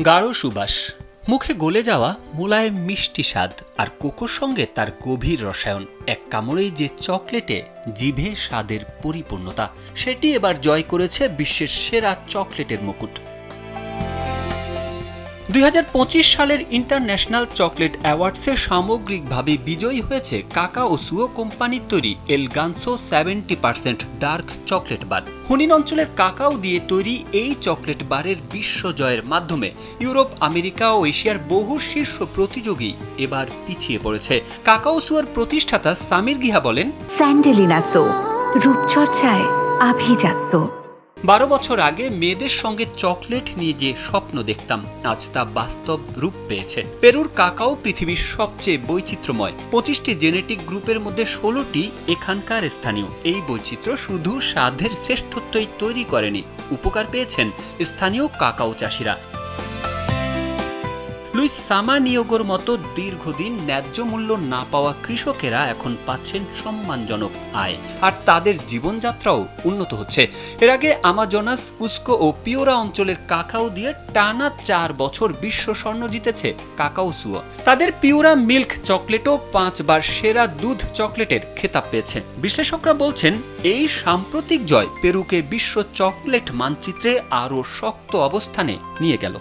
গাঢ় সুবাস, মুখে গলে যাওয়া মোলায়েম মিষ্টি স্বাদ আর কোকোর সঙ্গে তার গভীর রসায়ন। এক কামড়েই যে চকলেটে জিভে স্বাদের পরিপূর্ণতা, সেটি এবার জয় করেছে বিশ্বের সেরা চকলেটের মুকুট। 2025 সালের ইন্টারন্যাশনাল চকলেট অ্যাওয়ার্ডসে সামগ্রিকভাবে বিজয়ী হয়েছে কাকাও সুও কোম্পানির তৈরি এল গানসো 70% ডার্ক চকলেট বার। হুনিন অঞ্চলের কাকাও দিয়ে তৈরি এই চকলেট বারের বিশ্ব জয়ের মাধ্যমে ইউরোপ, আমেরিকা ও এশিয়ার বহু শীর্ষ প্রতিযোগী এবার পিছিয়ে পড়েছে। কাকাও সুওর প্রতিষ্ঠাতা সামির গিহা বলেন, স্যান্ডেলিনা সো রূপচর্চায় আভিজাত্য। 12 বছর আগে মেয়েদের সঙ্গে চকলেট নিয়ে যে স্বপ্ন দেখতাম, আজ তা বাস্তব রূপ পেয়েছে। পেরুর কাকাও পৃথিবীর সবচেয়ে বৈচিত্র্যময়। 25টি জেনেটিক গ্রুপের মধ্যে 16টি এখানকার স্থানীয়। এই বৈচিত্র্য শুধু স্বাদের শ্রেষ্ঠত্বই তৈরি করেনি, উপকার পেয়েছেন স্থানীয় কাকাও চাষিরা। লুইস সামানিয়োগোর মতো দীর্ঘদিন ন্যায্য মূল্য না পাওয়া কৃষকেরা এখন পাচ্ছেন সম্মানজনক আয়, আর তাদের জীবনযাত্রাও উন্নত হচ্ছে। এর আগে আমাজনাস, কুস্কো ও পিওরা অঞ্চলের কাকাও দিয়ে টানা 4 বছর বিশ্ব স্বর্ণ জিতেছে কাকাও সুও। তাদের পিওরা মিল্ক চকলেটও 5 বার সেরা দুধ চকলেটের খেতাব পেয়েছে। বিশ্লেষকরা বলছেন, এই সাম্প্রতিক জয় পেরুকে বিশ্ব চকলেট মানচিত্রে আরও শক্ত অবস্থানে নিয়ে গেল।